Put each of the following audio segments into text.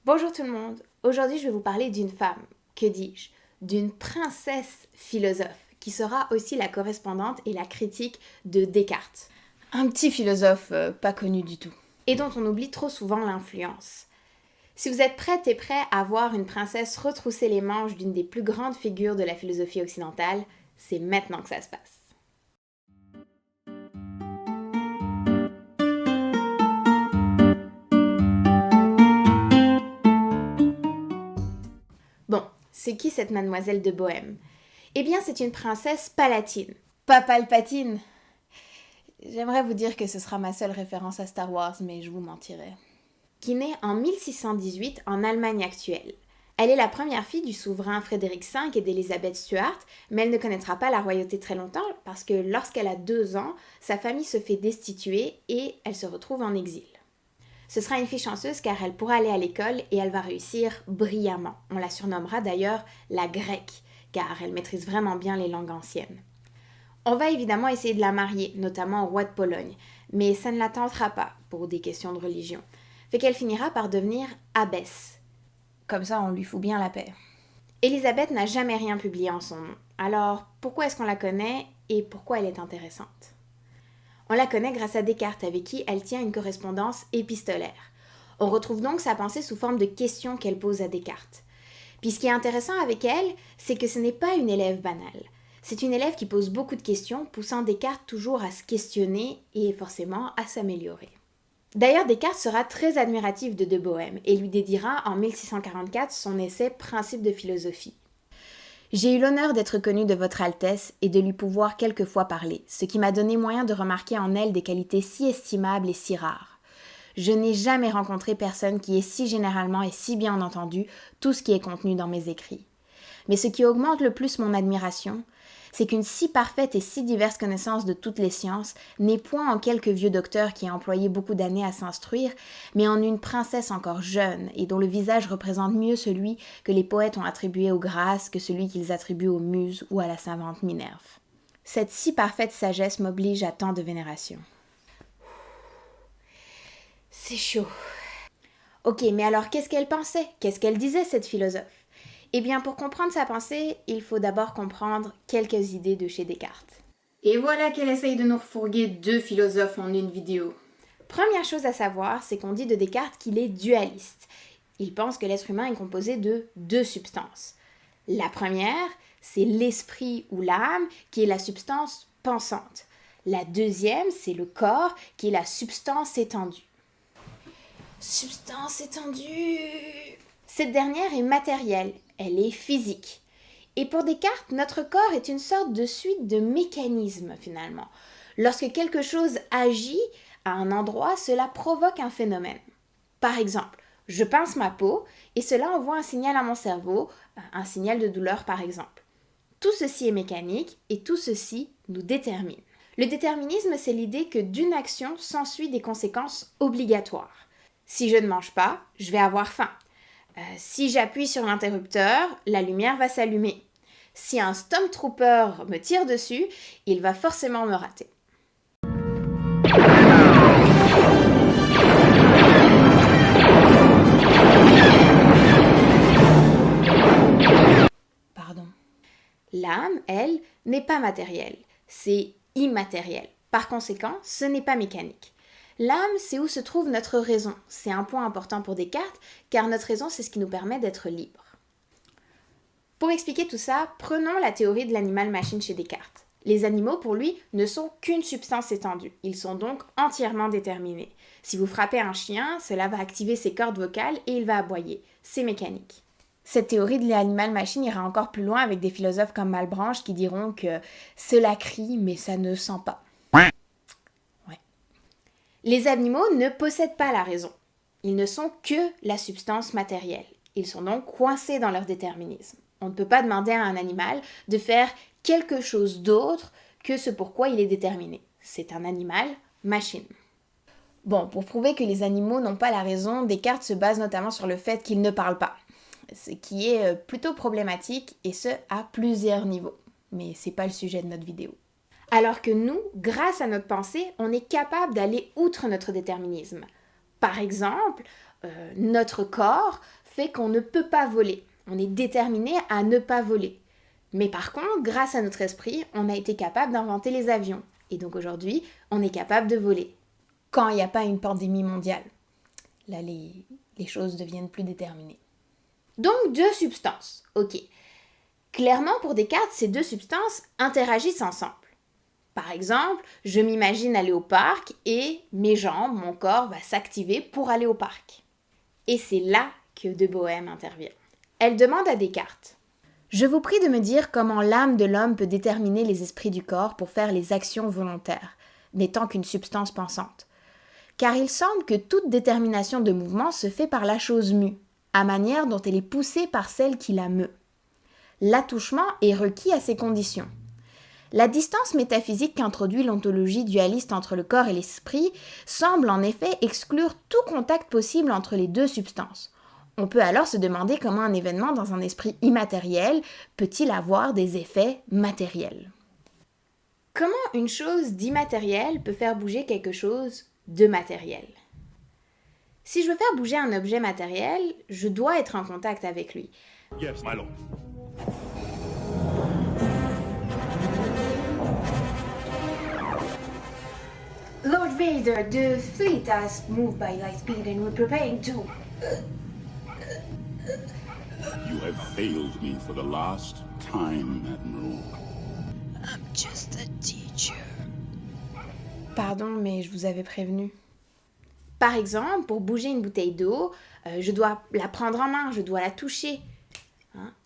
Bonjour tout le monde, aujourd'hui je vais vous parler d'une femme, que dis-je, d'une princesse philosophe, qui sera aussi la correspondante et la critique de Descartes. Un petit philosophe pas connu du tout, et dont on oublie trop souvent l'influence. Si vous êtes prête et prêt à voir une princesse retrousser les manches d'une des plus grandes figures de la philosophie occidentale, c'est maintenant que ça se passe. Bon, c'est qui cette mademoiselle de Bohême? Eh bien, c'est une princesse palatine. Pas Palpatine. J'aimerais vous dire que ce sera ma seule référence à Star Wars, mais je vous mentirais. Qui naît en 1618 en Allemagne actuelle. Elle est la première fille du souverain Frédéric V et d'Élisabeth Stuart, mais elle ne connaîtra pas la royauté très longtemps parce que lorsqu'elle a 2 ans, sa famille se fait destituer et elle se retrouve en exil. Ce sera une fille chanceuse car elle pourra aller à l'école et elle va réussir brillamment. On la surnommera d'ailleurs la grecque, car elle maîtrise vraiment bien les langues anciennes. On va évidemment essayer de la marier, notamment au roi de Pologne, mais ça ne la tentera pas pour des questions de religion. Fait qu'elle finira par devenir abbesse. Comme ça, on lui fout bien la paix. Élisabeth n'a jamais rien publié en son nom. Alors, pourquoi est-ce qu'on la connaît et pourquoi elle est intéressante? On la connaît grâce à Descartes, avec qui elle tient une correspondance épistolaire. On retrouve donc sa pensée sous forme de questions qu'elle pose à Descartes. Puis ce qui est intéressant avec elle, c'est que ce n'est pas une élève banale. C'est une élève qui pose beaucoup de questions, poussant Descartes toujours à se questionner et forcément à s'améliorer. D'ailleurs, Descartes sera très admiratif de Bohême et lui dédiera en 1644 son essai Principes de philosophie. J'ai eu l'honneur d'être connue de votre Altesse et de lui pouvoir quelquefois parler, ce qui m'a donné moyen de remarquer en elle des qualités si estimables et si rares. Je n'ai jamais rencontré personne qui ait si généralement et si bien entendu tout ce qui est contenu dans mes écrits. Mais ce qui augmente le plus mon admiration, c'est qu'une si parfaite et si diverse connaissance de toutes les sciences n'est point en quelques vieux docteurs qui a employé beaucoup d'années à s'instruire, mais en une princesse encore jeune et dont le visage représente mieux celui que les poètes ont attribué aux Grâces que celui qu'ils attribuent aux Muses ou à la savante Minerve. Cette si parfaite sagesse m'oblige à tant de vénération. C'est chaud. Ok, mais alors qu'est-ce qu'elle pensait? Qu'est-ce qu'elle disait, cette philosophe? Eh bien, pour comprendre sa pensée, il faut d'abord comprendre quelques idées de chez Descartes. Et voilà qu'elle essaye de nous refourguer 2 philosophes en une vidéo. Première chose à savoir, c'est qu'on dit de Descartes qu'il est dualiste. Il pense que l'être humain est composé de 2 substances. La première, c'est l'esprit ou l'âme, qui est la substance pensante. La deuxième, c'est le corps, qui est la substance étendue. Substance étendue. Cette dernière est matérielle, elle est physique. Et pour Descartes, notre corps est une sorte de suite de mécanismes finalement. Lorsque quelque chose agit à un endroit, cela provoque un phénomène. Par exemple, je pince ma peau et cela envoie un signal à mon cerveau, un signal de douleur par exemple. Tout ceci est mécanique et tout ceci nous détermine. Le déterminisme, c'est l'idée que d'une action s'ensuit des conséquences obligatoires. Si je ne mange pas, je vais avoir faim. Si j'appuie sur l'interrupteur, la lumière va s'allumer. Si un Stormtrooper me tire dessus, il va forcément me rater. Pardon. L'âme, elle, n'est pas matérielle, c'est immatériel. Par conséquent, ce n'est pas mécanique. L'âme, c'est où se trouve notre raison. C'est un point important pour Descartes, car notre raison, c'est ce qui nous permet d'être libres. Pour expliquer tout ça, prenons la théorie de l'animal-machine chez Descartes. Les animaux, pour lui, ne sont qu'une substance étendue. Ils sont donc entièrement déterminés. Si vous frappez un chien, cela va activer ses cordes vocales et il va aboyer. C'est mécanique. Cette théorie de l'animal-machine ira encore plus loin avec des philosophes comme Malebranche qui diront que cela crie, mais ça ne sent pas. Les animaux ne possèdent pas la raison. Ils ne sont que la substance matérielle. Ils sont donc coincés dans leur déterminisme. On ne peut pas demander à un animal de faire quelque chose d'autre que ce pourquoi il est déterminé. C'est un animal-machine. Bon, pour prouver que les animaux n'ont pas la raison, Descartes se base notamment sur le fait qu'ils ne parlent pas. Ce qui est plutôt problématique et ce à plusieurs niveaux. Mais c'est pas le sujet de notre vidéo. Alors que nous, grâce à notre pensée, on est capable d'aller outre notre déterminisme. Par exemple, Notre corps fait qu'on ne peut pas voler. On est déterminé à ne pas voler. Mais par contre, grâce à notre esprit, on a été capable d'inventer les avions. Et donc aujourd'hui, on est capable de voler. Quand il n'y a pas une pandémie mondiale. Là, les choses deviennent plus déterminées. Donc, 2 substances. Ok. Clairement, pour Descartes, ces 2 substances interagissent ensemble. Par exemple, je m'imagine aller au parc et mes jambes, mon corps va s'activer pour aller au parc. Et c'est là que De Bohème intervient. Elle demande à Descartes: je vous prie de me dire comment l'âme de l'homme peut déterminer les esprits du corps pour faire les actions volontaires, n'étant qu'une substance pensante. Car il semble que toute détermination de mouvement se fait par la chose mue, à manière dont elle est poussée par celle qui la meut. L'attouchement est requis à ces conditions. La distance métaphysique qu'introduit l'ontologie dualiste entre le corps et l'esprit semble en effet exclure tout contact possible entre les 2 substances. On peut alors se demander comment un événement dans un esprit immatériel peut-il avoir des effets matériels. Comment une chose d'immatériel peut faire bouger quelque chose de matériel? Si je veux faire bouger un objet matériel, je dois être en contact avec lui. Yes, my lord. Lord Vader, the fleet has moved by light speed and we're preparing to... You have failed me for the last time, Admiral. I'm just a teacher. Pardon, mais je vous avais prévenu. Par exemple, pour bouger une bouteille d'eau, je dois la prendre en main, je dois la toucher.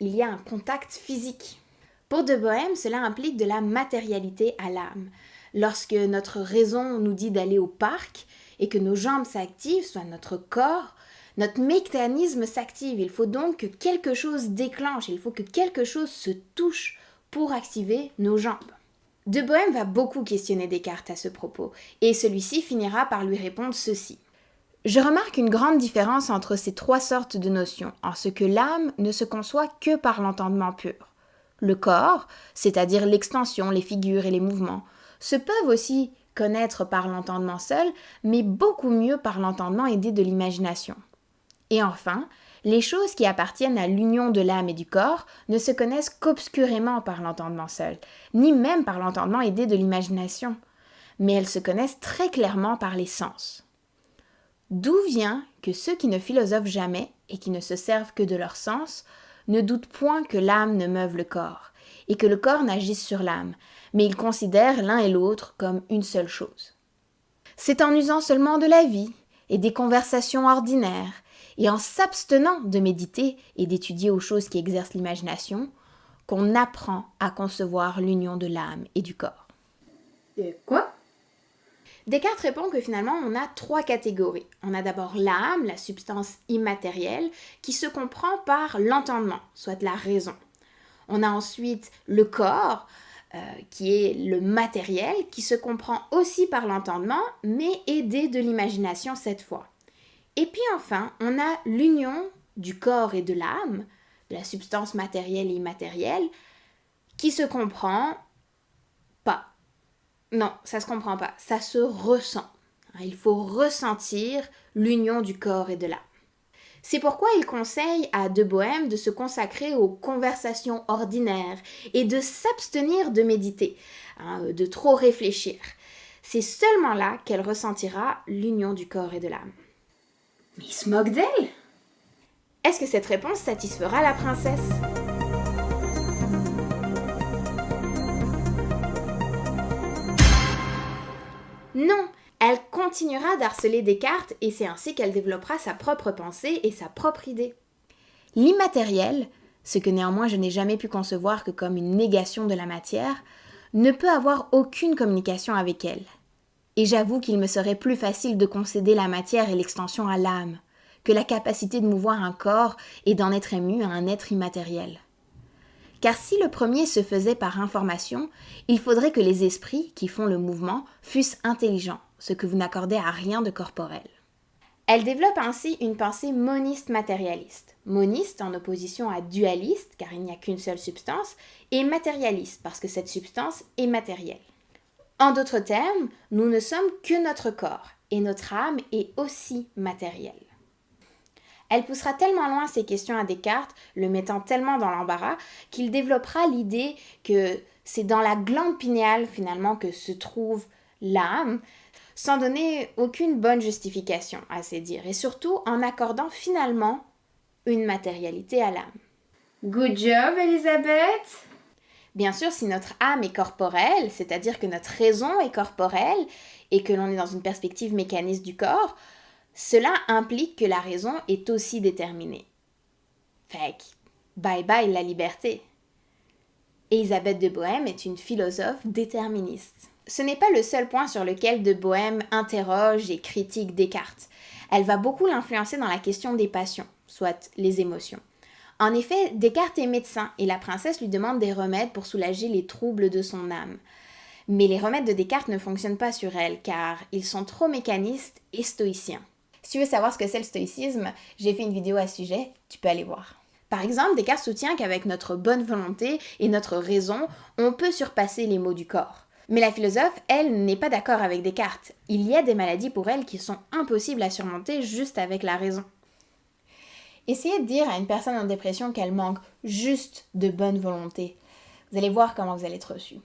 Il y a un contact physique. Pour De Bohème, cela implique de la matérialité à l'âme. Lorsque notre raison nous dit d'aller au parc et que nos jambes s'activent, soit notre corps, notre mécanisme s'active. Il faut donc que quelque chose déclenche, il faut que quelque chose se touche pour activer nos jambes. De Bohème va beaucoup questionner Descartes à ce propos, et celui-ci finira par lui répondre ceci. Je remarque une grande différence entre ces 3 sortes de notions, en ce que l'âme ne se conçoit que par l'entendement pur. Le corps, c'est-à-dire l'extension, les figures et les mouvements, se peuvent aussi connaître par l'entendement seul, mais beaucoup mieux par l'entendement aidé de l'imagination. Et enfin, les choses qui appartiennent à l'union de l'âme et du corps ne se connaissent qu'obscurément par l'entendement seul, ni même par l'entendement aidé de l'imagination, mais elles se connaissent très clairement par les sens. D'où vient que ceux qui ne philosophent jamais et qui ne se servent que de leurs sens ne doutent point que l'âme ne meuve le corps, et que le corps n'agisse sur l'âme, mais ils considèrent l'un et l'autre comme une seule chose. C'est en usant seulement de la vie et des conversations ordinaires, et en s'abstenant de méditer et d'étudier aux choses qui exercent l'imagination, qu'on apprend à concevoir l'union de l'âme et du corps. Quoi? Descartes répond que finalement on a 3 catégories. On a d'abord l'âme, la substance immatérielle, qui se comprend par l'entendement, soit la raison. On a ensuite le corps, qui est le matériel, qui se comprend aussi par l'entendement, mais aidé de l'imagination cette fois. Et puis enfin, on a l'union du corps et de l'âme, de la substance matérielle et immatérielle, qui se comprend pas. Non, ça se comprend pas, ça se ressent. Il faut ressentir l'union du corps et de l'âme. C'est pourquoi il conseille à De Bohème de se consacrer aux conversations ordinaires et de s'abstenir de méditer, de trop réfléchir. C'est seulement là qu'elle ressentira l'union du corps et de l'âme. Mais il se moque d'elle? Est-ce que cette réponse satisfera la princesse? Non, elle continuera d'harceler Descartes et c'est ainsi qu'elle développera sa propre pensée et sa propre idée. L'immatériel, ce que néanmoins je n'ai jamais pu concevoir que comme une négation de la matière, ne peut avoir aucune communication avec elle. Et j'avoue qu'il me serait plus facile de concéder la matière et l'extension à l'âme, que la capacité de mouvoir un corps et d'en être ému à un être immatériel. Car si le premier se faisait par information, il faudrait que les esprits qui font le mouvement fussent intelligents, ce que vous n'accordez à rien de corporel. Elle développe ainsi une pensée moniste matérialiste. Moniste en opposition à dualiste, car il n'y a qu'une seule substance, et matérialiste, parce que cette substance est matérielle. En d'autres termes, nous ne sommes que notre corps, et notre âme est aussi matérielle. Elle poussera tellement loin ces questions à Descartes, le mettant tellement dans l'embarras, qu'il développera l'idée que c'est dans la glande pinéale finalement que se trouve l'âme, sans donner aucune bonne justification à ses dires, et surtout en accordant finalement une matérialité à l'âme. Good job, Elisabeth! Bien sûr, si notre âme est corporelle, c'est-à-dire que notre raison est corporelle et que l'on est dans une perspective mécaniste du corps, cela implique que la raison est aussi déterminée. Fait que, bye bye la liberté. Élisabeth de Bohème est une philosophe déterministe. Ce n'est pas le seul point sur lequel de Bohème interroge et critique Descartes. Elle va beaucoup l'influencer dans la question des passions, soit les émotions. En effet, Descartes est médecin et la princesse lui demande des remèdes pour soulager les troubles de son âme. Mais les remèdes de Descartes ne fonctionnent pas sur elle car ils sont trop mécanistes et stoïciens. Si tu veux savoir ce que c'est le stoïcisme, j'ai fait une vidéo à ce sujet, tu peux aller voir. Par exemple, Descartes soutient qu'avec notre bonne volonté et notre raison, on peut surpasser les maux du corps. Mais la philosophe, elle, n'est pas d'accord avec Descartes. Il y a des maladies pour elle qui sont impossibles à surmonter juste avec la raison. Essayez de dire à une personne en dépression qu'elle manque juste de bonne volonté. Vous allez voir comment vous allez être reçu.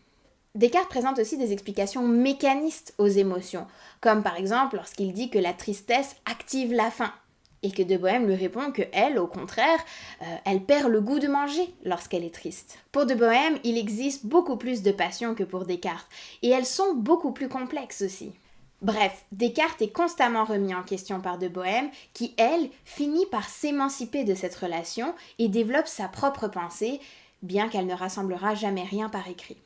Descartes présente aussi des explications mécanistes aux émotions, comme par exemple lorsqu'il dit que la tristesse active la faim, et que de Bohème lui répond que elle, au contraire, elle perd le goût de manger lorsqu'elle est triste. Pour de Bohème, il existe beaucoup plus de passions que pour Descartes, et elles sont beaucoup plus complexes aussi. Bref, Descartes est constamment remis en question par de Bohème, qui, elle, finit par s'émanciper de cette relation et développe sa propre pensée, bien qu'elle ne rassemblera jamais rien par écrit.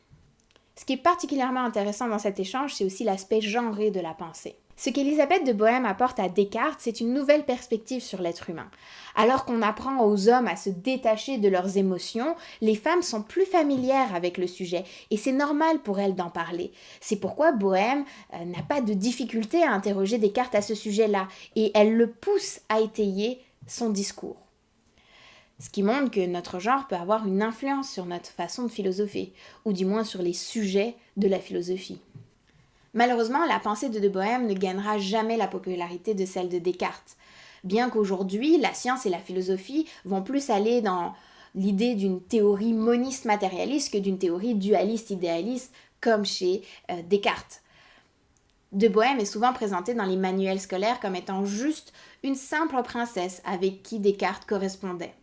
Ce qui est particulièrement intéressant dans cet échange, c'est aussi l'aspect genré de la pensée. Ce qu'Élisabeth de Bohème apporte à Descartes, c'est une nouvelle perspective sur l'être humain. Alors qu'on apprend aux hommes à se détacher de leurs émotions, les femmes sont plus familières avec le sujet et c'est normal pour elles d'en parler. C'est pourquoi Bohème n'a pas de difficulté à interroger Descartes à ce sujet-là et elle le pousse à étayer son discours. Ce qui montre que notre genre peut avoir une influence sur notre façon de philosopher, ou du moins sur les sujets de la philosophie. Malheureusement, la pensée de Bohème ne gagnera jamais la popularité de celle de Descartes. Bien qu'aujourd'hui, la science et la philosophie vont plus aller dans l'idée d'une théorie moniste matérialiste que d'une théorie dualiste idéaliste, comme chez Descartes. De Bohème est souvent présentée dans les manuels scolaires comme étant juste une simple princesse avec qui Descartes correspondait.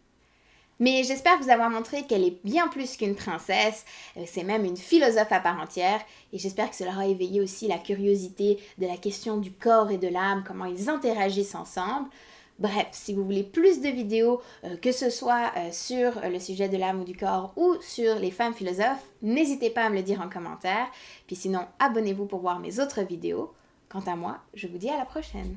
Mais j'espère vous avoir montré qu'elle est bien plus qu'une princesse, c'est même une philosophe à part entière, et j'espère que cela aura éveillé aussi la curiosité de la question du corps et de l'âme, comment ils interagissent ensemble. Bref, si vous voulez plus de vidéos, que ce soit sur le sujet de l'âme ou du corps ou sur les femmes philosophes, n'hésitez pas à me le dire en commentaire, puis sinon abonnez-vous pour voir mes autres vidéos. Quant à moi, je vous dis à la prochaine.